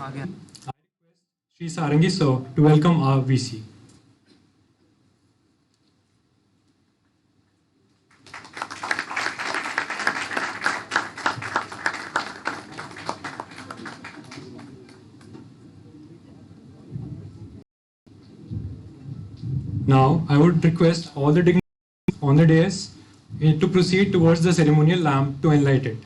Shri Sarangi sir to welcome our VC. Now, I would request all the dignitaries on the dais to proceed towards the ceremonial lamp to enlight it.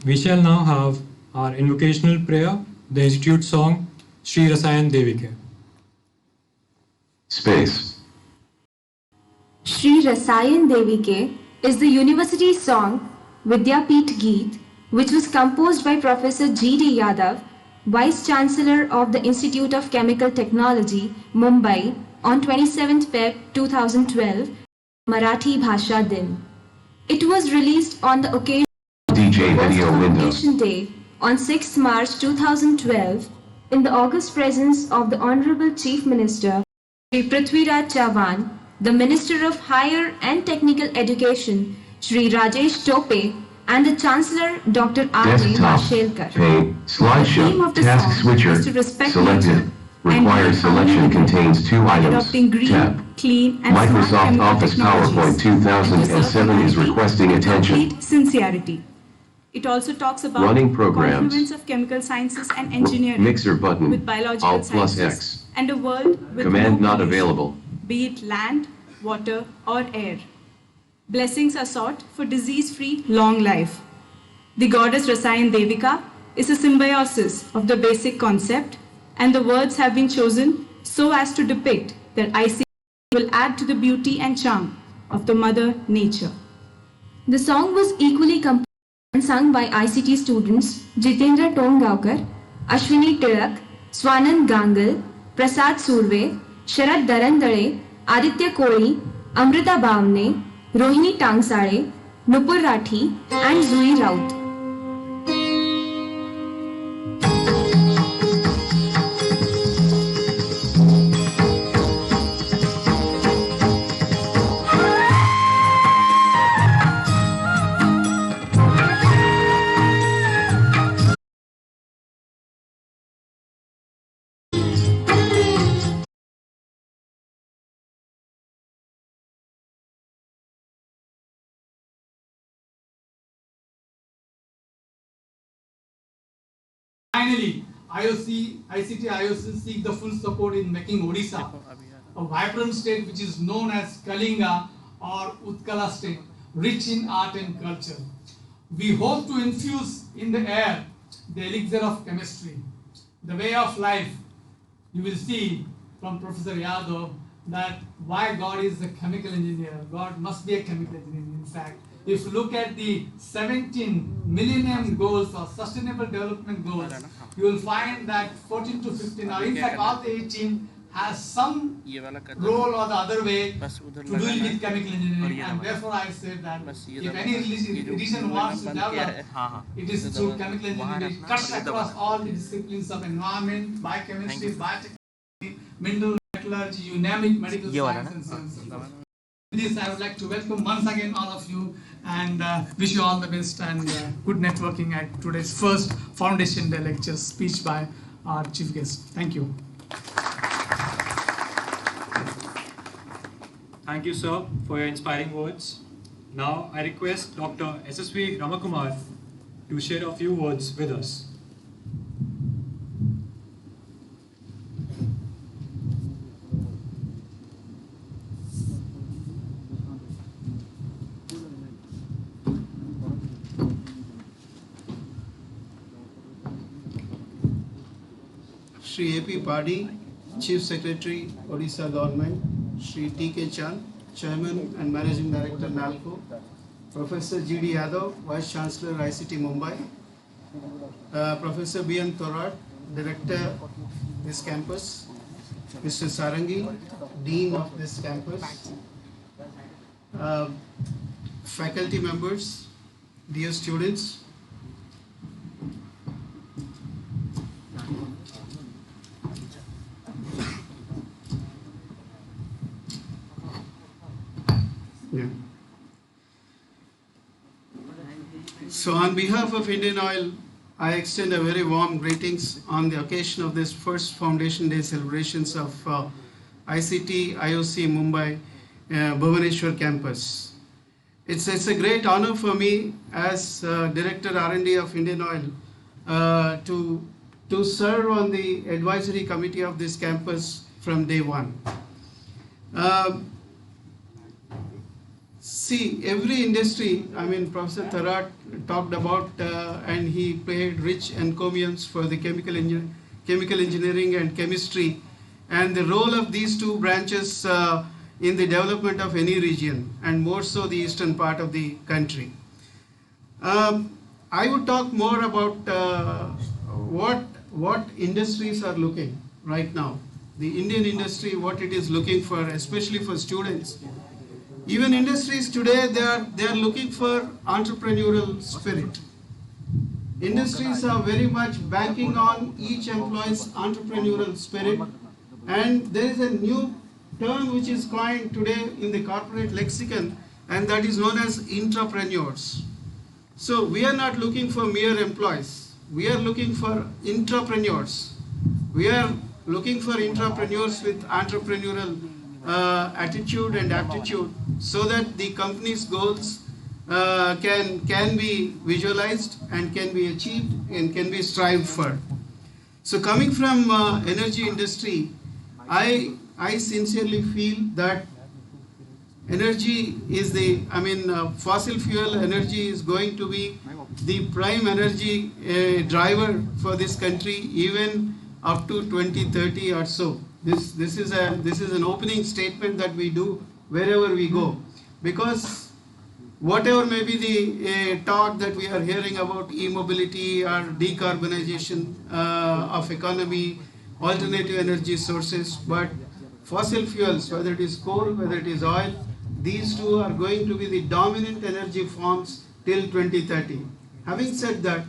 We shall now have our invocational prayer, the Institute song, Shri Rasayan Devike. Space. Shri Rasayan Devike is the university song Vidyapeeth Geet, which was composed by Professor G.D. Yadav, Vice Chancellor of the Institute of Chemical Technology, Mumbai, on 27th Feb 2012, Marathi Bhasha Din. It was released on the occasion DJ Video Window Day on 6th March 2012 in the august presence of the Honorable Chief Minister Shri Prithviraj Chavan, the Minister of Higher and Technical Education Shri Rajesh Tope, and the Chancellor Dr. R. V. Desktop. Mashelkar. Page. The theme Slideshow. of the Task song switcher. is to respect Selected. nature Required and selection contains 2 items. adopting green, Tab. clean and smart Microsoft chemical Office technologies PowerPoint 2007 is requesting attention. Complete sincerity. It also talks about Running programs. confluence of chemical sciences and engineering Mixer button. with biological Alt plus sciences X. and a world with Command no not pollution, available. be it land, water or air. Blessings are sought for disease-free long life. The goddess Rasayan Devika is a symbiosis of the basic concept, and the words have been chosen so as to depict that ICT will add to the beauty and charm of the mother nature. The song was equally composed and sung by ICT students Jitendra Tongaonkar, Ashwini Tilak, Swanand Gangal, Prasad Surve, Sharad Darandale, Aditya Koli, Amrita Bhavne, Rohini Tangsare, Nupur Rathi, and Zui Raut. Finally, ICT-IOC seek the full support in making Odisha a vibrant state which is known as Kalinga or Utkala state, rich in art and culture. We hope to infuse in the air the elixir of chemistry, the way of life. You will see from Professor Yadav that why God is a chemical engineer. God must be a chemical engineer, in fact. If you look at the 17 Millennium Goals or Sustainable Development Goals, you will find that 14 to 15, or in fact all the 18 has some role or the other way to deal with chemical engineering, and therefore I said that if any region wants to develop, it is through chemical engineering. It cuts across all the disciplines of environment, biochemistry, biotechnology, mineral metallurgy, you name it, medical science, and so on and so forth. With this, I would like to welcome once again all of you and wish you all the best and good networking at today's first Foundation Day lecture speech by our chief guest. Thank you. Thank you, sir, for your inspiring words. Now, I request Dr. SSV Ramakumar to share a few words with us. Shri A.P. Padi, Chief Secretary, Odisha Government, Shri T.K. Chand, Chairman and Managing Director, NALCO, Professor G.D. Yadav, Vice Chancellor, ICT Mumbai, Professor B.N. Thorat, Director this campus, Mr. Sarangi, Dean of this campus, faculty members, dear students, So on behalf of Indian Oil, I extend a very warm greetings on the occasion of this first Foundation Day celebrations of ICT-IOC Mumbai Bhubaneswar campus. It's a great honor for me as Director R&D of Indian Oil to serve on the advisory committee of this campus from day one. See, every industry, I mean, Professor Thorat talked about and he played rich encomiums for the chemical engineering and chemistry and the role of these two branches in the development of any region and more so the eastern part of the country. I would talk more about what industries are looking right now. The Indian industry, what it is looking for, especially for students. Even industries today, they are looking for entrepreneurial spirit. Industries are very much banking on each employee's entrepreneurial spirit, and there is a new term which is coined today in the corporate lexicon, and that is known as intrapreneurs. So we are not looking for mere employees. We are looking for intrapreneurs. We are looking for intrapreneurs with entrepreneurial attitude and aptitude, so that the company's goals can be visualized and can be achieved and can be strived for. So coming from energy industry, I sincerely feel that energy is fossil fuel energy is going to be the prime energy driver for this country even up to 2030 or so. This is an opening statement that we do wherever we go, because whatever may be the talk that we are hearing about e-mobility or decarbonization of economy, alternative energy sources, but fossil fuels, whether it is coal, whether it is oil, these two are going to be the dominant energy forms till 2030. Having said that,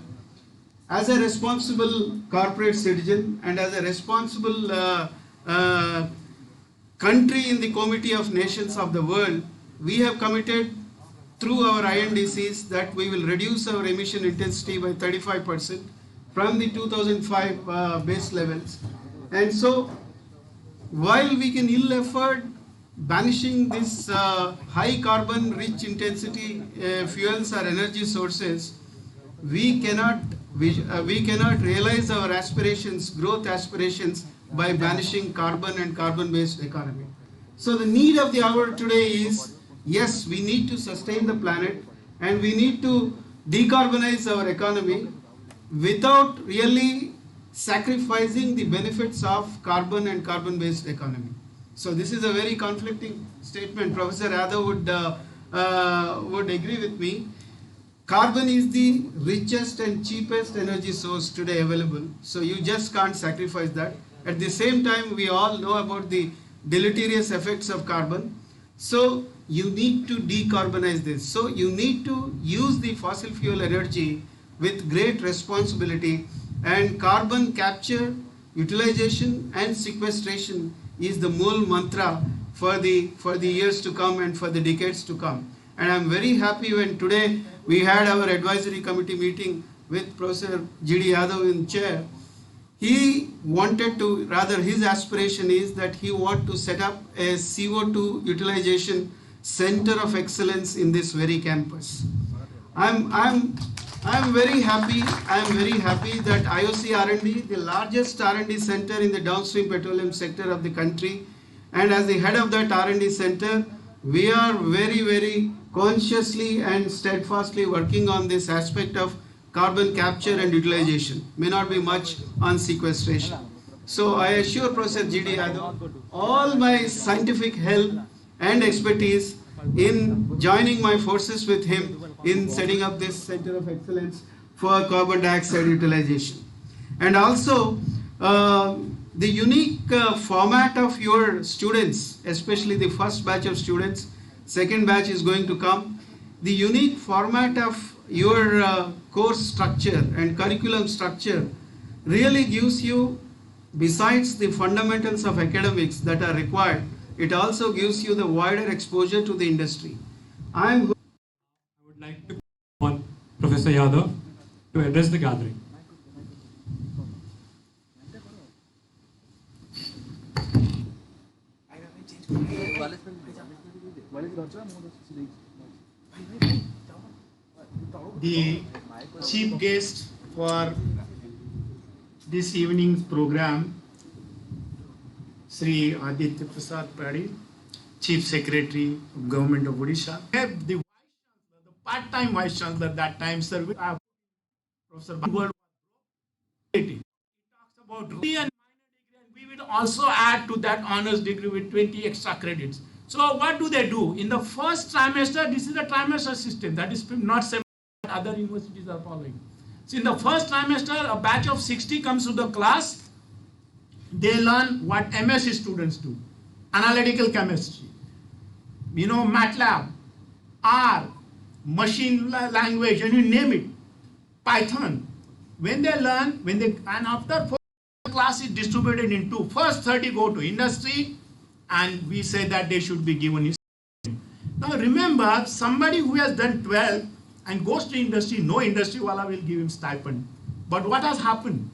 as a responsible corporate citizen and as a responsible country in the Committee of Nations of the world, we have committed through our INDCs that we will reduce our emission intensity by 35% from the 2005 base levels. And so, while we can ill afford banishing this high carbon rich intensity fuels or energy sources, we cannot realize our aspirations, growth aspirations, by banishing carbon and carbon-based economy. So the need of the hour today is, yes, we need to sustain the planet and we need to decarbonize our economy without really sacrificing the benefits of carbon and carbon-based economy. So this is a very conflicting statement. Professor Yadav would agree with me. Carbon is the richest and cheapest energy source today available. So you just can't sacrifice that. At the same time, we all know about the deleterious effects of carbon. So you need to decarbonize this. So you need to use the fossil fuel energy with great responsibility, and carbon capture, utilization and sequestration is the mole mantra for the years to come and for the decades to come. And I'm very happy when today we had our advisory committee meeting with Professor G.D. Yadav in chair. He wanted to, rather his aspiration is that he want to set up a CO2 utilization center of excellence in this very campus. I'm very happy that IOC R&D, the largest R&D center in the downstream petroleum sector of the country, and as the head of that R&D center, we are very, very consciously and steadfastly working on this aspect of carbon capture and utilization. May not be much on sequestration. So I assure Professor G.D. Yadav all my scientific help and expertise in joining my forces with him in setting up this center of excellence for carbon dioxide utilization. And also the unique format of your students, especially the first batch of students, second batch is going to come. The unique format of your course structure and curriculum structure really gives you, besides the fundamentals of academics that are required, it also gives you the wider exposure to the industry. I would like to call on Professor Yadav to address the gathering. The chief guest for this evening's program, Sri Aditya Prasad Pradhi, Chief Secretary of Government of Odisha. We have the Vice Chancellor, the part-time Vice Chancellor that time, sir, Professor Bhubaneswar. He talks about degree and minor degree, and we will also add to that honors degree with 20 extra credits. So what do they do? In the first trimester, this is the trimester system, that is not same what other universities are following. So in the first trimester, a batch of 60 comes to the class. They learn what MSc students do. Analytical chemistry, MATLAB, R, machine language, and you name it, Python. When they learn, and after the class is distributed into, first 30 go to industry, and we say that they should be given. Now remember, somebody who has done 12 and goes to industry, no industry wala will give him stipend. But what has happened?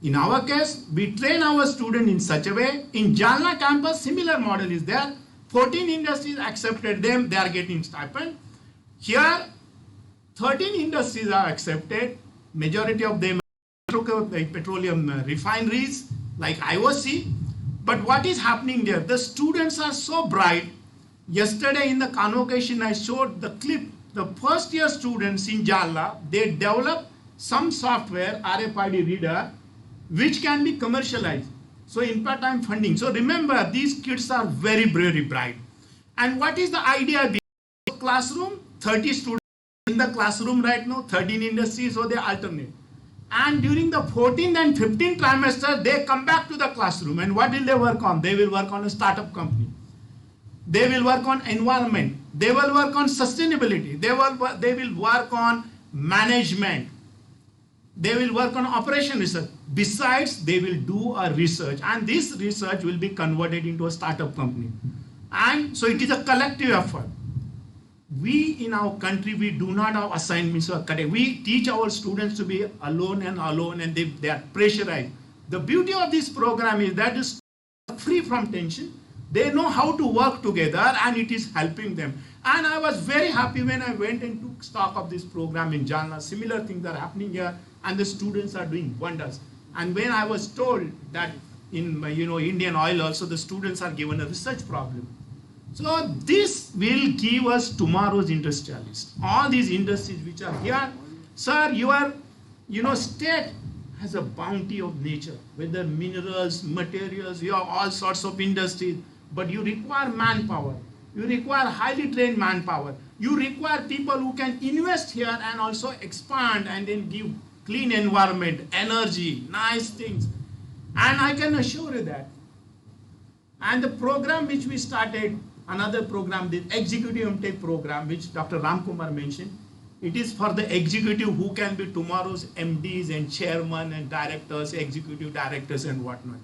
In our case, we train our student in such a way. In Jalna campus, similar model is there. 14 industries accepted them, they are getting stipend. Here, 13 industries are accepted. Majority of them petroleum refineries like IOC. But what is happening there? The students are so bright. Yesterday in the convocation, I showed the clip. The first year students in Jalna, they develop some software, RFID reader, which can be commercialized. So in part-time funding. So remember, these kids are very, very bright. And what is the idea? Classroom, 30 students in the classroom right now, 13 industries, so they alternate. And during the 14th and 15th trimester, they come back to the classroom. And what will they work on? They will work on a startup company. They will work on environment. They will work on sustainability. They will work on management. They will work on operation research. Besides, they will do a research, and this research will be converted into a startup company. And so it is a collective effort. We in our country, we do not have assignments or category. We teach our students to be alone, and they are pressurized. The beauty of this program is that it's free from tension. They know how to work together, and it is helping them. And I was very happy when I went and took stock of this program in Jalna. Similar things are happening here, and the students are doing wonders. And when I was told that in Indian Oil also the students are given a research problem. So this will give us tomorrow's industrialists. All these industries which are here, sir, your state has a bounty of nature, whether minerals, materials, you have all sorts of industries, but you require manpower. You require highly trained manpower. You require people who can invest here and also expand and then give clean environment, energy, nice things. And I can assure you that. And the program which we started, another program, the Executive MTech program, which Dr. Ramkumar mentioned, it is for the executive who can be tomorrow's MDs and chairmen and directors, executive directors and whatnot.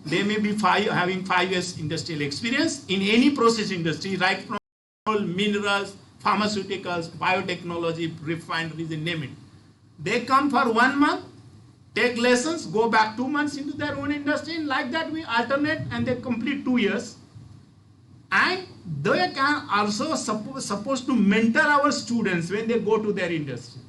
They may be having 5 years industrial experience in any process industry, right from minerals, pharmaceuticals, biotechnology, refineries, and name it. They come for 1 month, take lessons, go back 2 months into their own industry, and like that we alternate and they complete 2 years. And they can also supposed to mentor our students when they go to their industry.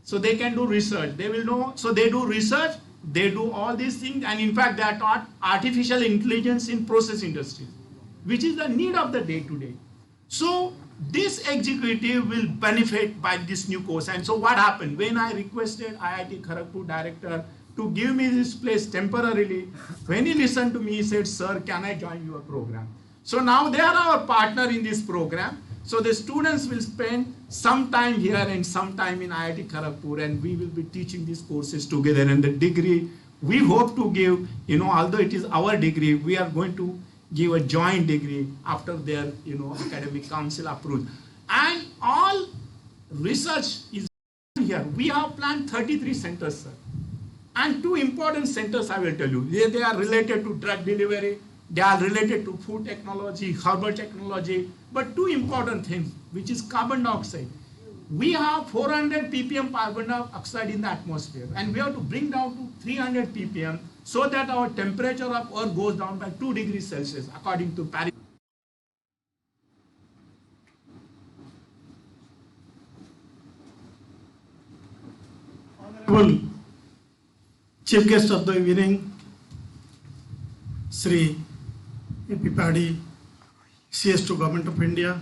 So they can do research, they will know, so they do research, they do all these things, and in fact they are taught artificial intelligence in process industries, which is the need of the day to day. So this executive will benefit by this new course. And so what happened? When I requested IIT Kharagpur director to give me this place temporarily, when he listened to me, he said, "Sir, can I join your program?" So now they are our partner in this program. So the students will spend some time here and some time in IIT Kharagpur, and we will be teaching these courses together. And the degree we hope to give, although it is our degree, we are going to give a joint degree after their, academic council approves. And all research is here. We have planned 33 centers, sir. And 2 important centers I will tell you. They are related to drug delivery. They are related to food technology, herbal technology, but 2 important things, which is carbon dioxide. We have 400 ppm carbon dioxide in the atmosphere, and we have to bring down to 300 ppm so that our temperature of Earth goes down by 2 degrees Celsius, according to Paris. Honorable Chief Guest of the evening, Sri A.P. Paddy, CS2 Government of India,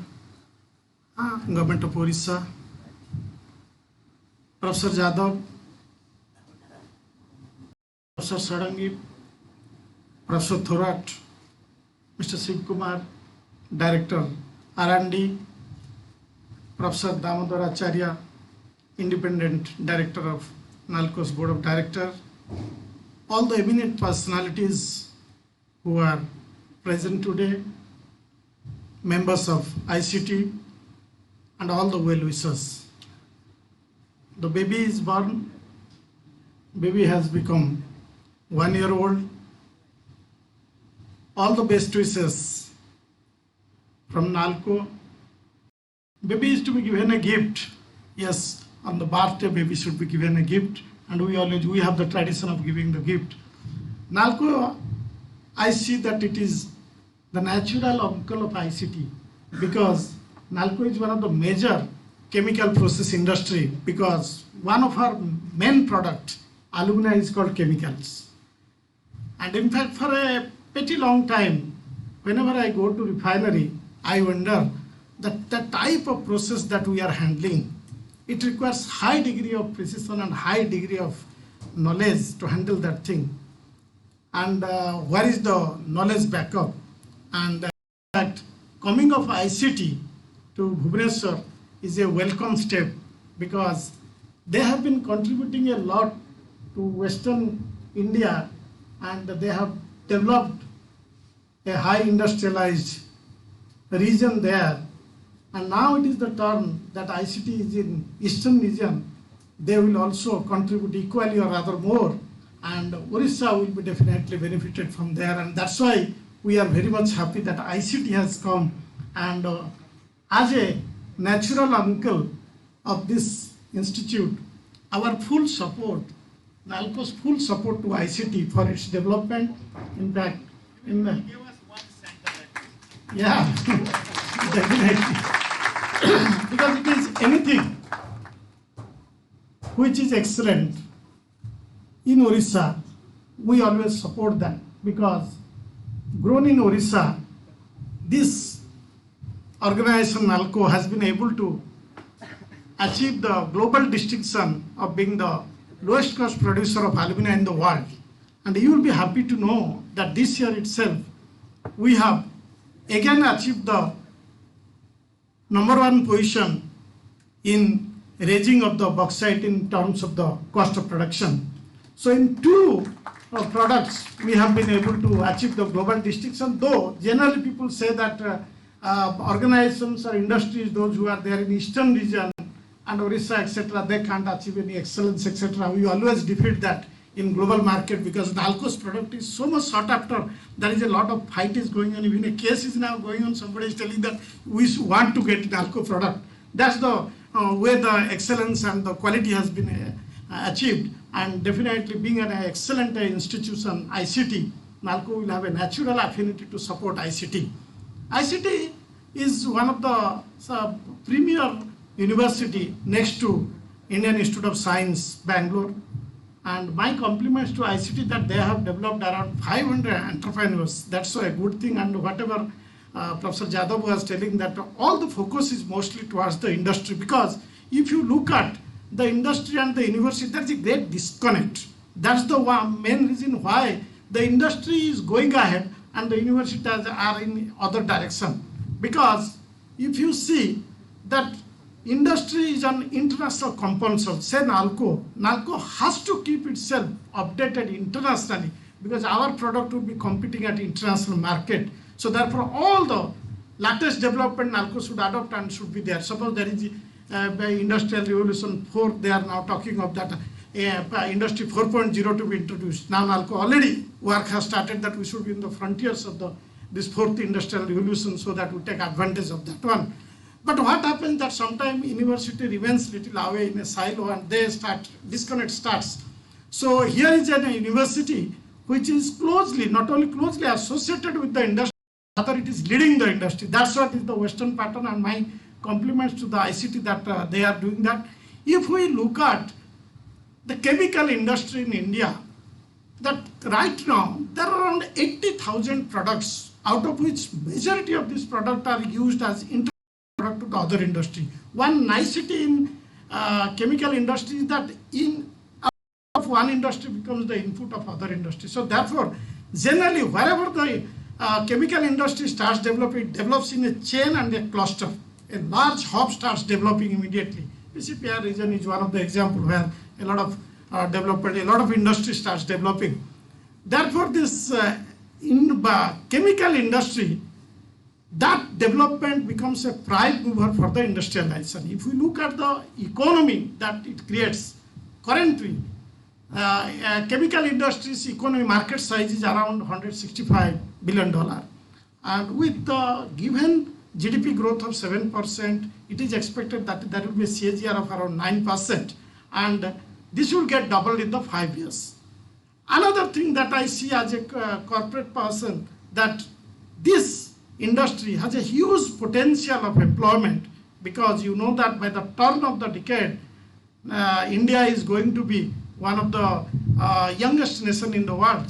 Government of Orissa, Professor Jadhav, Professor Sarangi, Professor Thorat, Mr. Shiv Kumar, Director R&D, Professor Damodar Acharya, Independent Director of NALCO's Board of Directors, all the eminent personalities who are present today, members of ICT, and all the well-wishers. The baby is born, baby has become 1 year old. All the best wishes from NALCO. Baby is to be given a gift. Yes, on the birthday, baby should be given a gift, and we have the tradition of giving the gift. NALCO, I see that it is the natural uncle of ICT, because NALCO is one of the major chemical process industry, because one of our main product, alumina, is called chemicals. And in fact, for a pretty long time, whenever I go to refinery, I wonder that the type of process that we are handling, it requires high degree of precision and high degree of knowledge to handle that thing. And where is the knowledge backup? And in fact, coming of ICT to Bhubaneswar is a welcome step, because they have been contributing a lot to Western India, and they have developed a high industrialized region there. And now it is the turn that ICT is in Eastern region. They will also contribute equally or rather more, and Orissa will be definitely benefited from there. And that's why we are very much happy that ICT has come, and as a natural uncle of this institute, our full support, NALCO's full support to ICT for its development. In fact, give us one center. Yeah, definitely. Because it is anything which is excellent in Orissa, we always support that, because grown in Orissa, this organization NALCO has been able to achieve the global distinction of being the lowest cost producer of alumina in the world. And you will be happy to know that this year itself, we have again achieved the #1 position in raising of the bauxite in terms of the cost of production. So in 2 products, we have been able to achieve the global distinction, though generally people say that organizations or industries, those who are there in eastern region and Orissa, etc., they can't achieve any excellence, etc. We always defeat that in global market because Nalco's product is so much sought after. There is a lot of fight is going on. Even a case is now going on. Somebody is telling that we want to get Nalco product. That's the way the excellence and the quality has been achieved. And definitely being an excellent institution, ICT, Nalco will have a natural affinity to support ICT. ICT is one of the premier university next to Indian Institute of Science, Bangalore. And my compliments to ICT that they have developed around 500 entrepreneurs. That's a good thing. And whatever Professor Jadhav was telling, that all the focus is mostly towards the industry, because if you look at the industry and the university, there's a great disconnect. That's the main reason why the industry is going ahead and the universities are in other direction. Because if you see that industry is an international compulsion, say Nalco has to keep itself updated internationally, because our product will be competing at international market. So therefore all the latest development Nalco should adopt and should be there. Suppose there is by Industrial Revolution 4, they are now talking of that Industry 4.0 to be introduced. Now Nalco already work has started that we should be in the frontiers of this fourth industrial revolution, so that we take advantage of that one. But what happens that sometimes university remains little away in a silo and they disconnect starts. So here is a university which is closely, not only closely associated with the industry, rather it is leading the industry. That's what is the Western pattern, and my compliments to the ICT that they are doing that. If we look at the chemical industry in India, that right now there are around 80,000 products, out of which majority of these products are used as product to the other industry. One nicety in chemical industry is that of one industry becomes the input of other industry. So therefore, generally wherever the chemical industry starts developing, it develops in a chain and a cluster. A large hub starts developing immediately. PCPR region is one of the examples where a lot of development, a lot of industry starts developing. Therefore, this chemical industry, that development becomes a prime mover for the industrialization. If we look at the economy that it creates, currently, chemical industry's economy market size is around $165 billion. And with the given GDP growth of 7%, it is expected that there will be a CAGR of around 9%. And this will get doubled in the 5 years. Another thing that I see as a corporate person, that this industry has a huge potential of employment, because you know that by the turn of the decade, India is going to be one of the youngest nation in the world.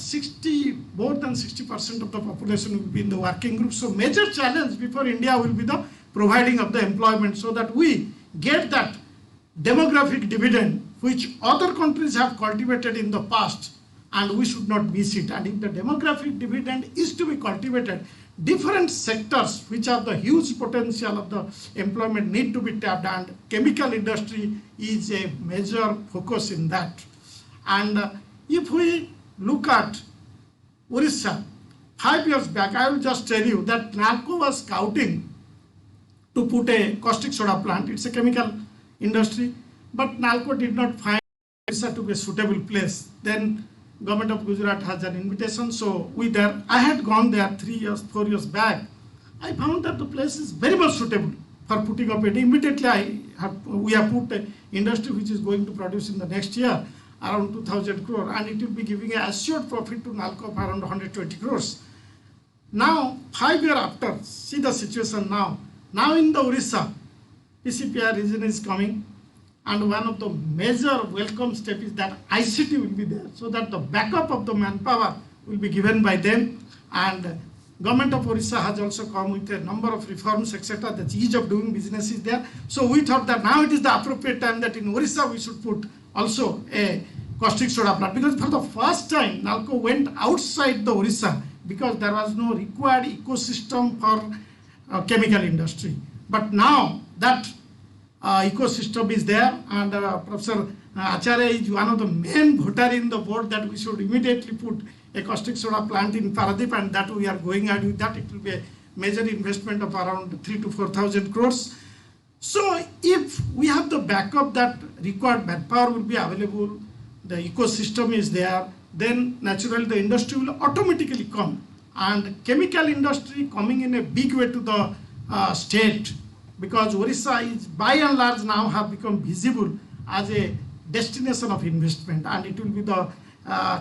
More than 60% of the population will be in the working group. So major challenge before India will be the providing of the employment, so that we get that demographic dividend which other countries have cultivated in the past, and we should not miss it. And if the demographic dividend is to be cultivated, different sectors which have the huge potential of the employment need to be tapped, and chemical industry is a major focus in that. And if we look at Orissa, 5 years back, I will just tell you that Nalco was scouting to put a caustic soda plant. It's a chemical industry, but Nalco did not find Orissa to be a suitable place. Then Government of Gujarat has an invitation, so I had gone there 4 years back. I found that the place is very much suitable for putting up it. Immediately we have put an industry which is going to produce in the next year around 2,000 crore, and it will be giving an assured profit to Nalco of around 120 crores. Now, 5 years after, see the situation now. Now in the Orissa, PCPR region is coming, and one of the major welcome steps is that ICT will be there, so that the backup of the manpower will be given by them. And Government of Orissa has also come with a number of reforms, etc. The ease of doing business is there. So we thought that now it is the appropriate time that in Orissa we should put also a caustic soda plant, because for the first time Nalco went outside the Orissa, because there was no required ecosystem for chemical industry. But now that ecosystem is there, and Professor Acharya is one of the main voter in the board that we should immediately put a caustic soda plant in Paradip, and that we are going ahead with that. It will be a major investment of around 3,000 to 4,000 crores. So if we have the backup that required manpower will be available, the ecosystem is there, then naturally the industry will automatically come. And chemical industry coming in a big way to the state, because Orissa is by and large now have become visible as a destination of investment, and it will be the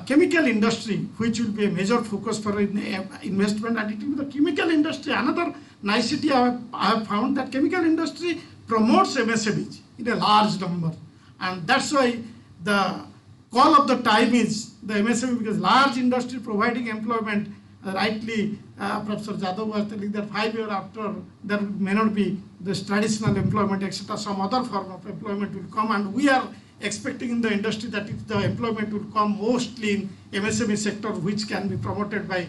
chemical industry which will be a major focus for investment, and it will be the chemical industry. Another nicety I have found that chemical industry promotes MSMEs in a large number, and that's why the call of the time is the MSME, because large industry providing employment. Rightly, Professor Jadhav was telling that 5 years after there may not be this traditional employment, etc. Some other form of employment will come, and we are expecting in the industry that if the employment will come mostly in MSME sector, which can be promoted by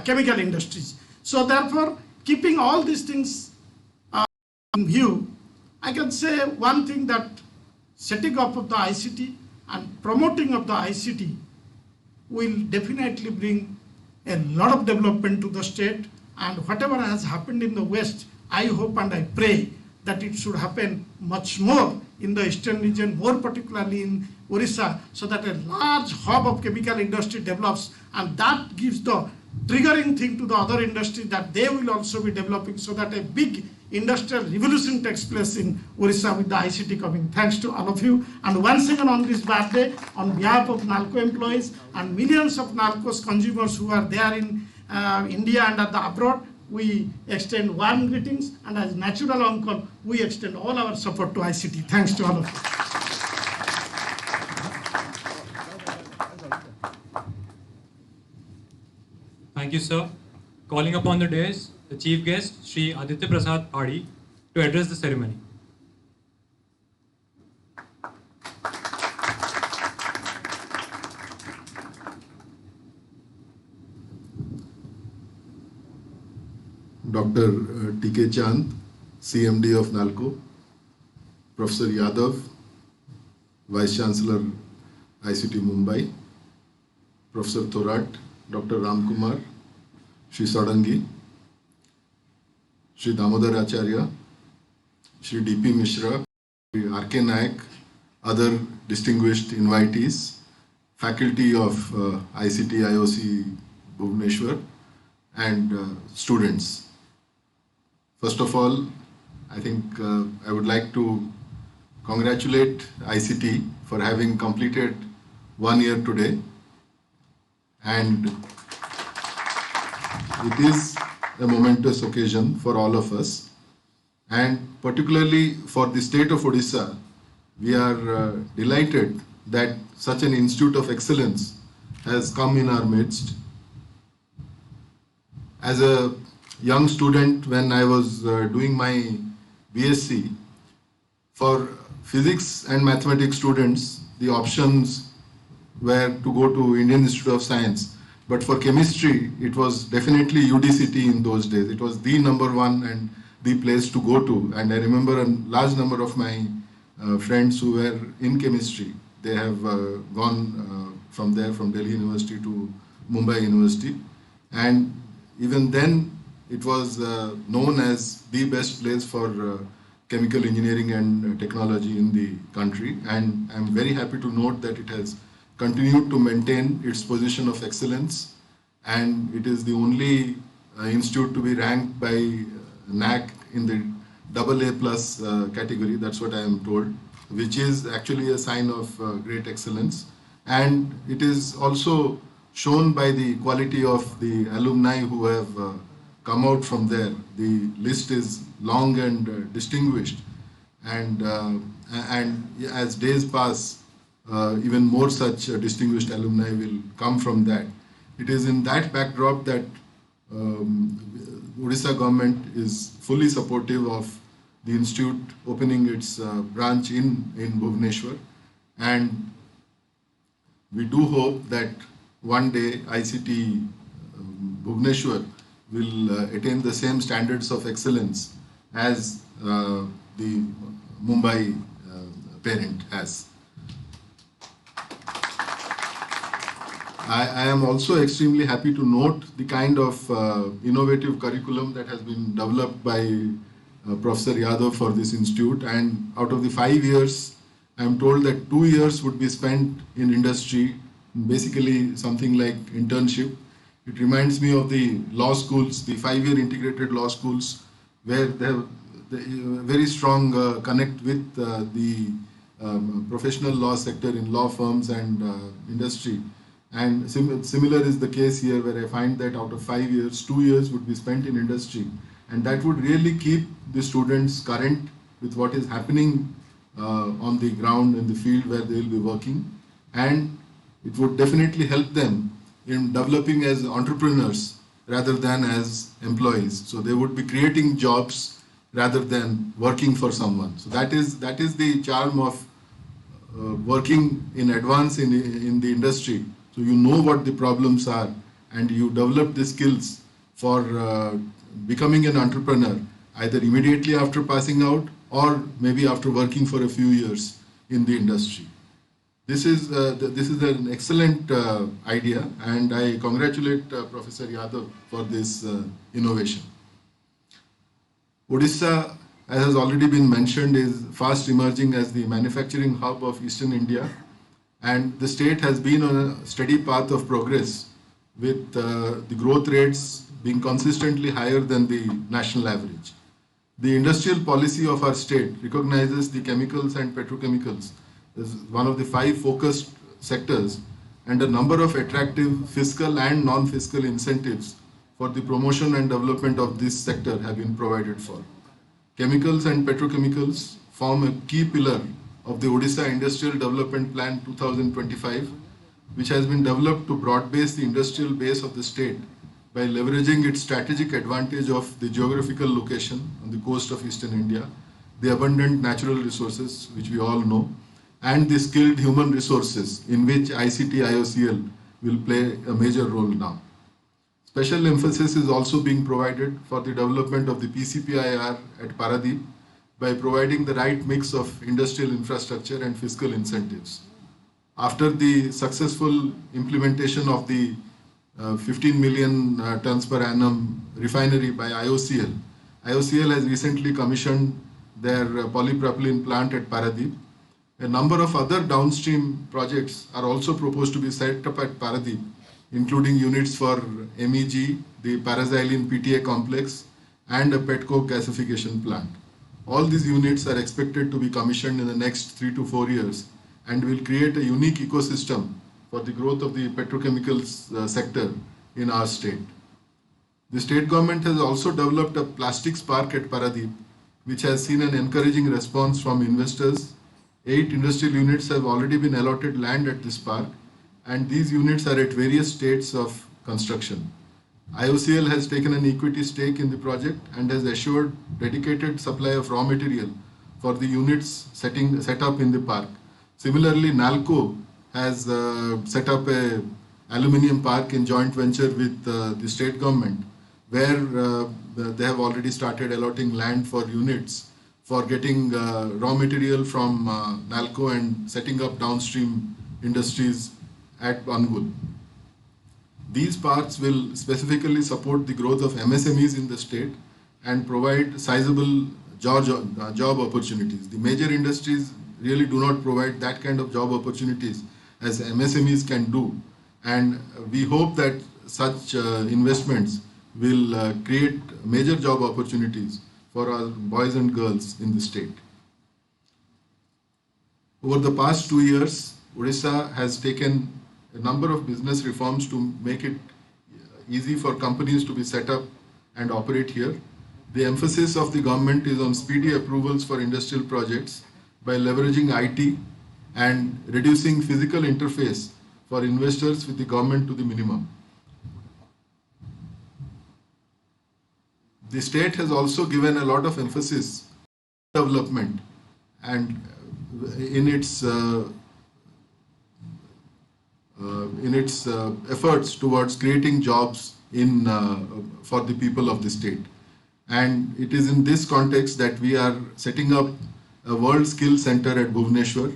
chemical industries. So therefore, keeping all these things in view, I can say one thing, that setting up of the ICT and promoting of the ICT will definitely bring a lot of development to the state, and whatever has happened in the West, I hope and I pray that it should happen much more in the eastern region, more particularly in Orissa, so that a large hub of chemical industry develops, and that gives the triggering thing to the other industry that they will also be developing, so that a big industrial revolution takes place in Orissa with the ICT coming. Thanks to all of you. And once again on this birthday, on behalf of NALCO employees and millions of NALCO's consumers who are there in India and at the abroad, we extend warm greetings, and as natural uncle, we extend all our support to ICT. Thanks to all of you. Thank you, sir. Calling upon the dais, the chief guest, Shri Aditya Prasad Padi, to address the ceremony. Dr. T.K. Chand, CMD of NALCO, Professor Yadav, Vice Chancellor ICT Mumbai, Professor Thorat, Dr. Ramkumar, Shri Sadangi, Shri Damodar Acharya, Shri D.P. Mishra, Shri R.K. Nayak, other distinguished invitees, faculty of ICT-IOC Bhubaneswar, and students. First of all, I think I would like to congratulate ICT for having completed 1 year today, and it is a momentous occasion for all of us, and particularly for the state of Odisha. We are delighted that such an institute of excellence has come in our midst. As a young student, when I was doing my BSc, for physics and mathematics students, the options were to go to Indian Institute of Science. But for chemistry, it was definitely UDCT in those days. It was the number one and the place to go to. And I remember a large number of my friends who were in chemistry. They have gone from there, from Delhi University to Mumbai University. And even then, it was known as the best place for chemical engineering and technology in the country. And I'm very happy to note that it has continued to maintain its position of excellence, and it is the only institute to be ranked by NAC in the AA plus category. That's what I am told, which is actually a sign of great excellence. And it is also shown by the quality of the alumni who have come out from there. The list is long and distinguished, and as days pass, even more such distinguished alumni will come from that. It is in that backdrop that Odisha government is fully supportive of the institute opening its branch in Bhubaneswar, and we do hope that one day ICT Bhubaneswar will attain the same standards of excellence as the Mumbai parent has. I am also extremely happy to note the kind of innovative curriculum that has been developed by Professor Yadav for this institute. And out of the 5 years, I am told that 2 years would be spent in industry, basically something like internship. It reminds me of the law schools, the 5-year integrated law schools, where they have the very strong connect with the professional law sector in law firms and industry. And similar is the case here, where I find that out of 5 years, 2 years would be spent in industry. And that would really keep the students current with what is happening on the ground in the field where they will be working. And it would definitely help them in developing as entrepreneurs rather than as employees. So they would be creating jobs rather than working for someone. So that is the charm of working in advance in the industry. So you know what the problems are and you develop the skills for becoming an entrepreneur, either immediately after passing out or maybe after working for a few years in the industry. This is an excellent idea, and I congratulate Professor Yadav for this innovation. Odisha, as has already been mentioned, is fast emerging as the manufacturing hub of Eastern India, and the state has been on a steady path of progress, with the growth rates being consistently higher than the national average. The industrial policy of our state recognizes the chemicals and petrochemicals as one of the 5 focused sectors, and a number of attractive fiscal and non-fiscal incentives for the promotion and development of this sector have been provided for. Chemicals and petrochemicals form a key pillar of the Odisha Industrial Development Plan 2025, which has been developed to broad-base the industrial base of the state by leveraging its strategic advantage of the geographical location on the coast of Eastern India, the abundant natural resources, which we all know, and the skilled human resources, in which ICT-IOC will play a major role now. Special emphasis is also being provided for the development of the PCPIR at Paradeep by providing the right mix of industrial infrastructure and fiscal incentives. After the successful implementation of the 15 million tons per annum refinery by IOCL, IOCL has recently commissioned their polypropylene plant at Paradeep. A number of other downstream projects are also proposed to be set up at Paradeep, including units for MEG, the paraxylene PTA complex, and a petcoke gasification plant. All these units are expected to be commissioned in the next 3 to 4 years and will create a unique ecosystem for the growth of the petrochemicals sector in our state. The state government has also developed a plastics park at Paradeep, which has seen an encouraging response from investors. 8 industrial units have already been allotted land at this park, and these units are at various states of construction. IOCL has taken an equity stake in the project and has assured dedicated supply of raw material for the units set up in the park. Similarly, NALCO has set up a aluminium park in joint venture with the state government, where they have already started allotting land for units for getting raw material from NALCO and setting up downstream industries at Angul. These parks will specifically support the growth of MSMEs in the state and provide sizable job opportunities. The major industries really do not provide that kind of job opportunities as MSMEs can do, and we hope that such investments will create major job opportunities for our boys and girls in the state. Over the past 2 years, Odisha has taken a number of business reforms to make it easy for companies to be set up and operate here. The emphasis of the government is on speedy approvals for industrial projects by leveraging IT and reducing physical interface for investors with the government to the minimum. The state has also given a lot of emphasis on development and in its efforts towards creating jobs for the people of the state. And it is in this context that we are setting up a World Skills Center at Bhubaneswar,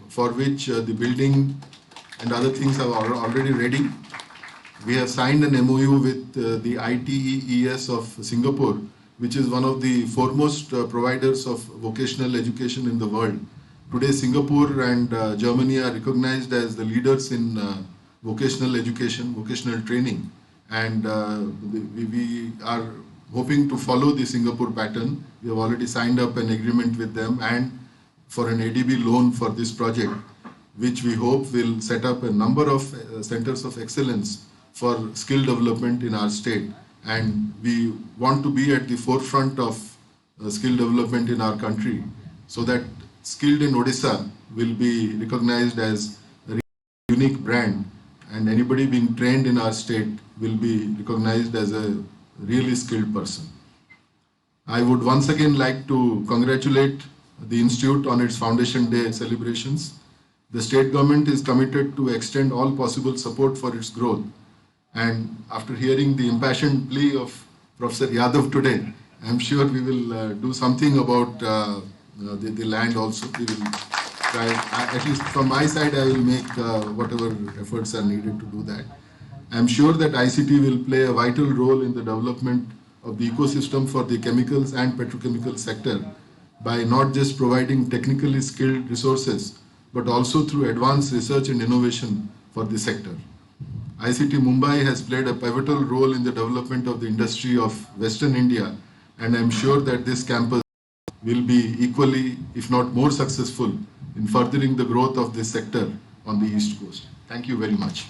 for which the building and other things are already ready. We have signed an MOU with the ICT-IOC of Singapore, which is one of the foremost providers of vocational education in the world. Today, Singapore and Germany are recognized as the leaders in vocational education, vocational training, and we are hoping to follow the Singapore pattern. We have already signed up an agreement with them and for an ADB loan for this project, which we hope will set up a number of centers of excellence for skill development in our state. And we want to be at the forefront of skill development in our country, so that Skilled in Odisha will be recognized as a unique brand, and anybody being trained in our state will be recognized as a really skilled person. I would once again like to congratulate the Institute on its Foundation Day celebrations. The state government is committed to extend all possible support for its growth. And after hearing the impassioned plea of Professor Yadav today, I'm sure we will do something about the land also. We will try, at least from my side, I will make whatever efforts are needed to do that. I'm sure that ICT will play a vital role in the development of the ecosystem for the chemicals and petrochemical sector by not just providing technically skilled resources, but also through advanced research and innovation for the sector. ICT Mumbai has played a pivotal role in the development of the industry of Western India, and I'm sure that this campus will be equally, if not more successful in furthering the growth of this sector on the East Coast. Thank you very much.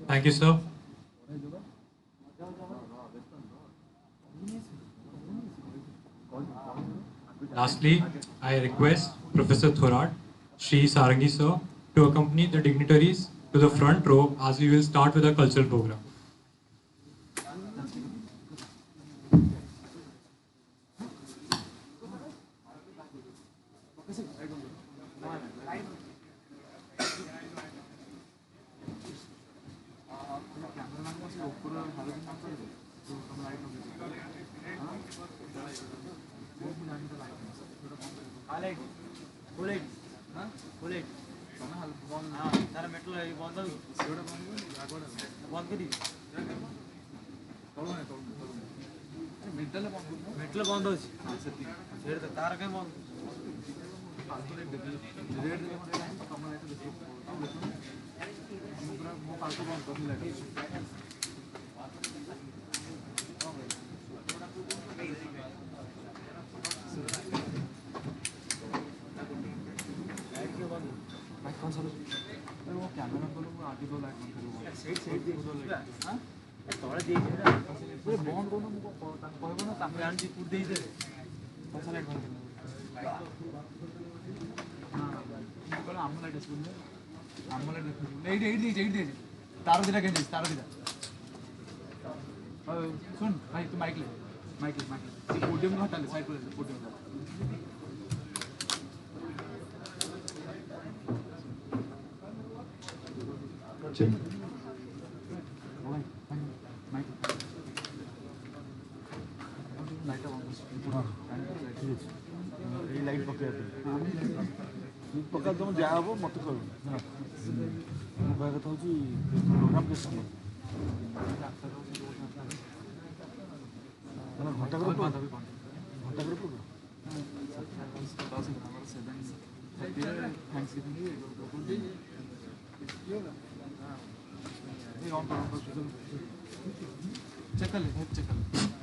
Thank you, sir. Lastly, I request Professor Thorat, Shri Sarangi sir, to accompany the dignitaries to the front row as we will start with the cultural program.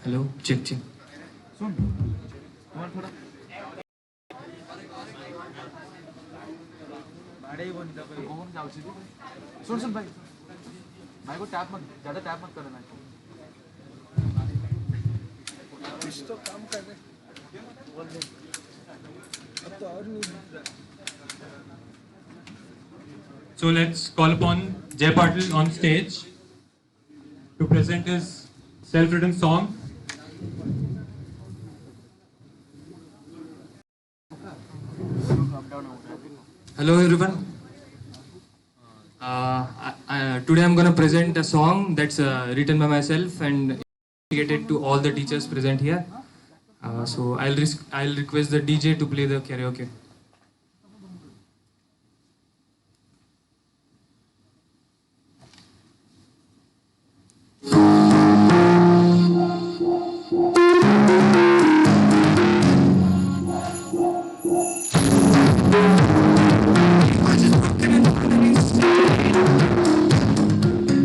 Hello, check. So let's call upon Jay Patil on stage to present his self-written song. Hello everyone. Today I'm going to present a song that's written by myself and dedicated to all the teachers present here. So I'll request the DJ to play the karaoke.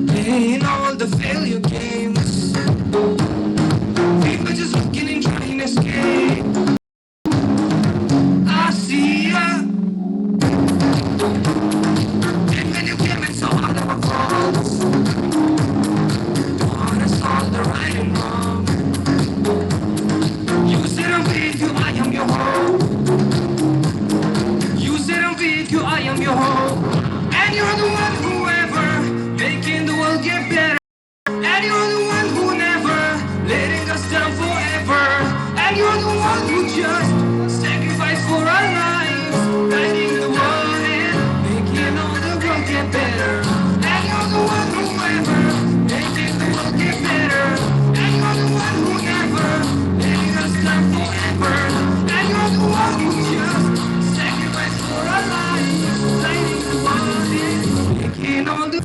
Playing all the failure games. People just looking and trying to escape. I see ya. And when you came and saw all our faults, taught us all the right and wrong. You said I'm with you, I am your hope. You said I'm with you, I am your hope. And you're the one who ever making the world get better. And you're the one who never letting us down forever. And you're the one who just sacrificed for our lives, guiding the world and making all the world get better. And you're the one who ever making the world get better. And you're the one who never letting us down forever. And you're the one who just sacrificed for our lives, guiding the world and making all the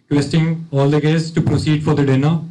Requesting all the guests to proceed for the dinner.